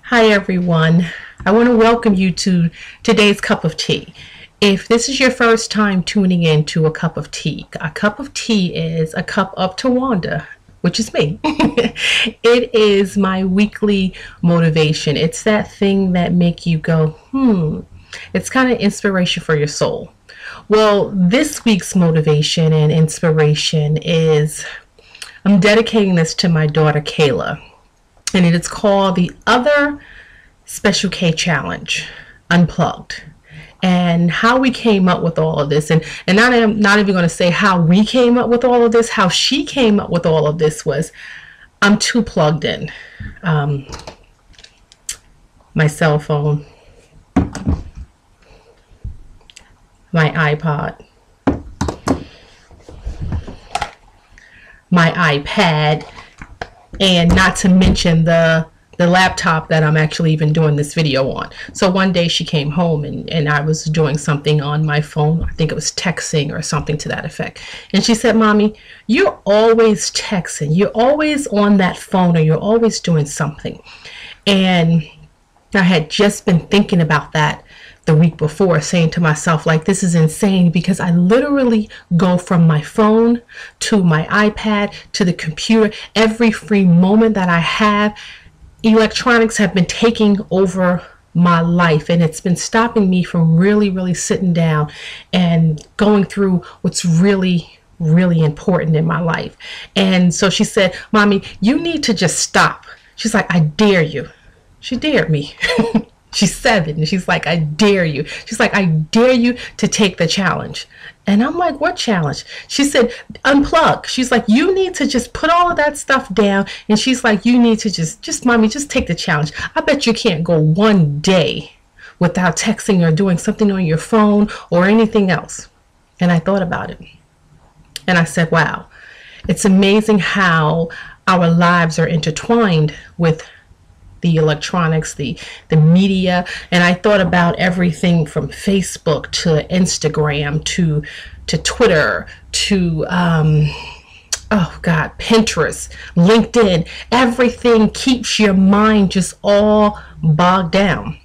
Hi everyone. I want to welcome you to today's cup of tea. If this is your first time tuning in to a cup of tea is a cup of Towanda, which is me. It is my weekly motivation. It's that thing that make you go, It's kind of inspiration for your soul. Well, this week's motivation and inspiration is I'm dedicating this to my daughter Kayla. And it is called the other Special K Challenge Unplugged. And how we came up with all of this, and I'm not even going to say how we came up with all of this, how she came up with all of this was, I'm too plugged in. My cell phone, my iPod, my iPad, and not to mention the laptop that I'm actually even doing this video on. So one day she came home and I was doing something on my phone. I think it was texting or something to that effect. And she said, "Mommy, you're always texting. You're always on that phone, or you're always doing something." And I had just been thinking about that the week before, saying to myself, like, this is insane, because I literally go from my phone to my iPad to the computer. Every free moment that I have, electronics have been taking over my life, and it's been stopping me from really sitting down and going through what's really important in my life. And so she said, "Mommy, you need to just stop." She's like, "I dare you." She dared me. She's 7 and she's like, "I dare you." She's like, "I dare you to take the challenge." And I'm like, "What challenge?" She said, "Unplug." She's like, "You need to just put all of that stuff down." And she's like, "You need to just mommy, just take the challenge. I bet you can't go one day without texting or doing something on your phone or anything else." And I thought about it. And I said, wow, it's amazing how our lives are intertwined with the electronics, the media. And I thought about everything from Facebook to Instagram to Twitter to Pinterest, LinkedIn. Everything keeps your mind just all bogged down.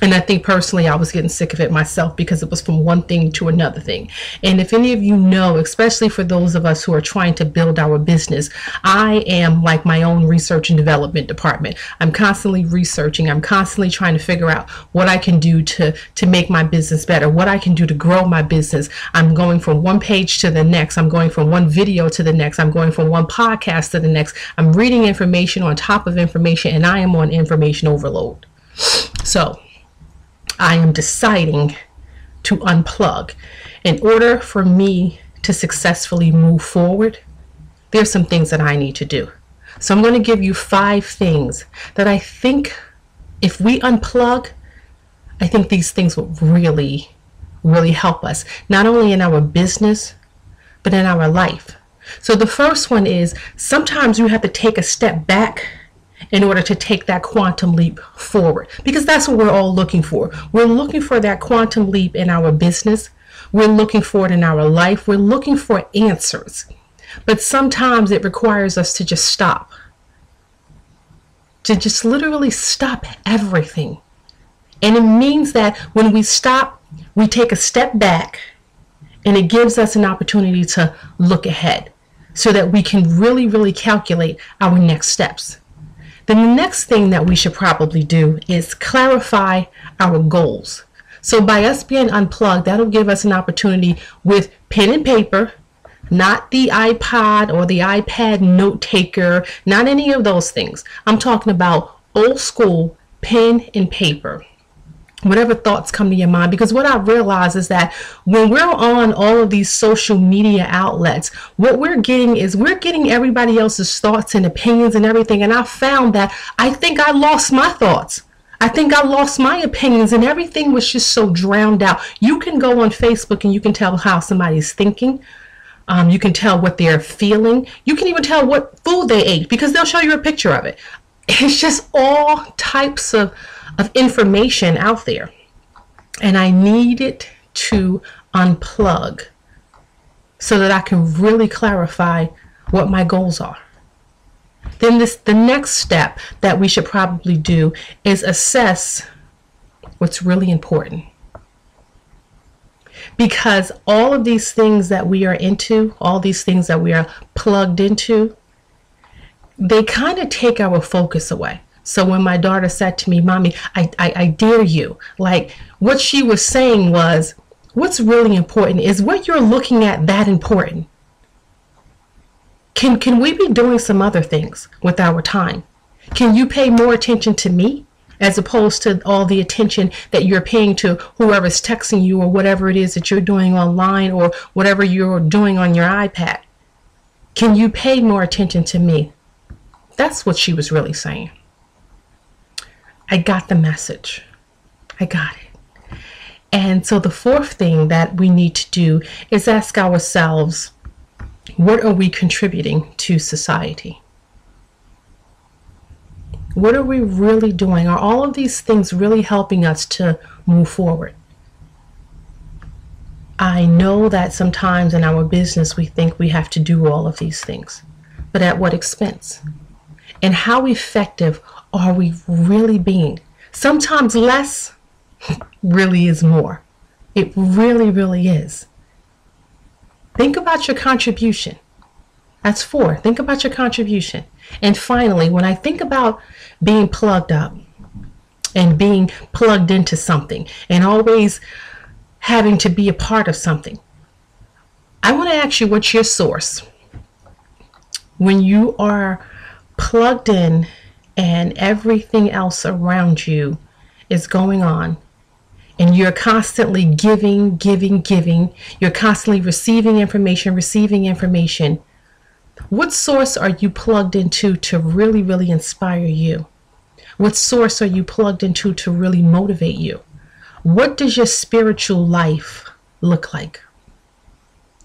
And I think personally I was getting sick of it myself, because it was from one thing to another thing. And if any of you know, especially for those of us who are trying to build our business, I am like my own research and development department. I'm constantly researching. I'm constantly trying to figure out what I can do to make my business better, what I can do to grow my business. I'm going from one page to the next. I'm going from one video to the next. I'm going from one podcast to the next. I'm reading information on top of information, and I am on information overload. So I am deciding to unplug. In order for me to successfully move forward, there's some things that I need to do. So I'm going to give you 5 things that I think if we unplug, I think these things will really help us, not only in our business, but in our life. So the first one is, sometimes you have to take a step back in order to take that quantum leap forward, because that's what we're all looking for. We're looking for that quantum leap in our business. We're looking for it in our life. We're looking for answers. But sometimes it requires us to just stop, to just literally stop everything. And it means that when we stop, we take a step back, and it gives us an opportunity to look ahead so that we can really calculate our next steps. Then the next thing that we should probably do is clarify our goals. So by us being unplugged, that'll give us an opportunity with pen and paper, not the iPod or the iPad note taker, not any of those things. I'm talking about old school pen and paper. Whatever thoughts come to your mind, because what I realize is that when we're on all of these social media outlets, what we're getting is we're getting everybody else's thoughts and opinions and everything. And I found that I think I lost my thoughts. I think I lost my opinions, and everything was just so drowned out. You can go on Facebook and you can tell how somebody's thinking. You can tell what they're feeling. You can even tell what food they ate, because they'll show you a picture of it. It's just all types of information out there. And I needed to unplug so that I can really clarify what my goals are. Then the next step that we should probably do is assess what's really important. Because all of these things that we are into, all these things that we are plugged into, they kind of take our focus away. So when my daughter said to me, Mommy, I dare you, like what she was saying was, what's really important is what you're looking at that important. Can we be doing some other things with our time? Can you pay more attention to me as opposed to all the attention that you're paying to whoever's texting you or whatever it is that you're doing online or whatever you're doing on your iPad? Can you pay more attention to me? That's what she was really saying. I got the message. I got it. And so the fourth thing that we need to do is ask ourselves, what are we contributing to society? What are we really doing? Are all of these things really helping us to move forward? I know that sometimes in our business we think we have to do all of these things, but at what expense? And how effective are we really being? Sometimes less really is more. It really, really is. Think about your contribution. That's 4. Think about your contribution. And finally, when I think about being plugged up and being plugged into something and always having to be a part of something, I want to ask you, what's your source? When you are plugged in and everything else around you is going on, and you're constantly giving, you're constantly receiving information, what source are you plugged into to really, really inspire you? What source are you plugged into to really motivate you? What does your spiritual life look like?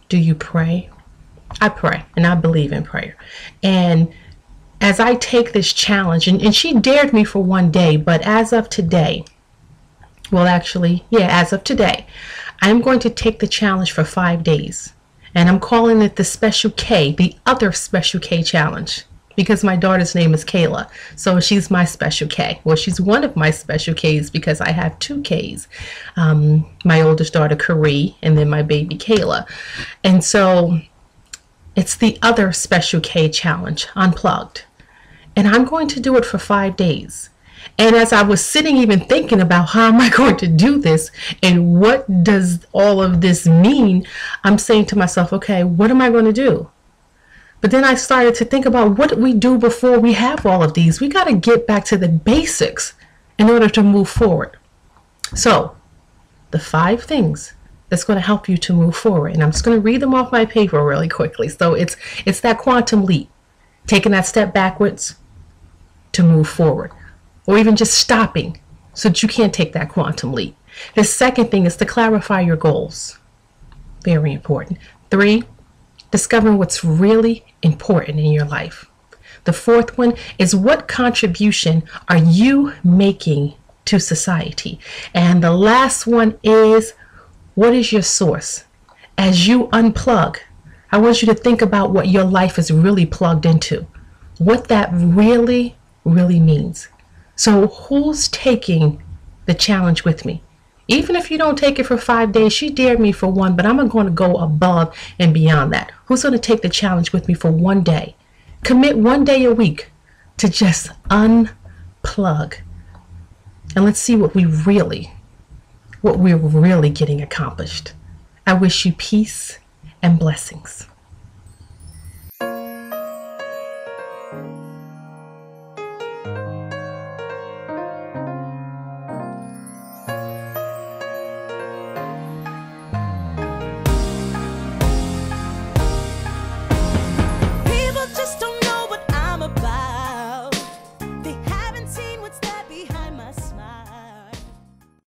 Do you pray? I pray, and I believe in prayer. And as I take this challenge, and she dared me for one day, but as of today, as of today, I'm going to take the challenge for 5 days. And I'm calling it the Special K, the other Special K Challenge, because my daughter's name is Kayla. So she's my Special K. Well, she's one of my Special Ks because I have 2 Ks. My oldest daughter, Carrie, and then my baby, Kayla. And so it's the other Special K Challenge Unplugged. And I'm going to do it for 5 days. And as I was sitting even thinking about how am I going to do this and what does all of this mean, I'm saying to myself, okay, what am I going to do? But then I started to think about what we do before we have all of these. We got to get back to the basics in order to move forward. So the 5 things that's going to help you to move forward. And I'm just going to read them off my paper really quickly. So it's that quantum leap, taking that step backwards to move forward, or even just stopping so that you can't take that quantum leap. The second thing is to clarify your goals. Very important. 3, discovering what's really important in your life. The 4th one is, what contribution are you making to society? And the last one is, what is your source? As you unplug, I want you to think about what your life is really plugged into, what that really, really means. So who's taking the challenge with me? Even if you don't take it for 5 days, she dared me for 1, but I'm going to go above and beyond that. Who's going to take the challenge with me for 1 day? Commit 1 day a week to just unplug. And let's see what we're really getting accomplished. I wish you peace and blessings.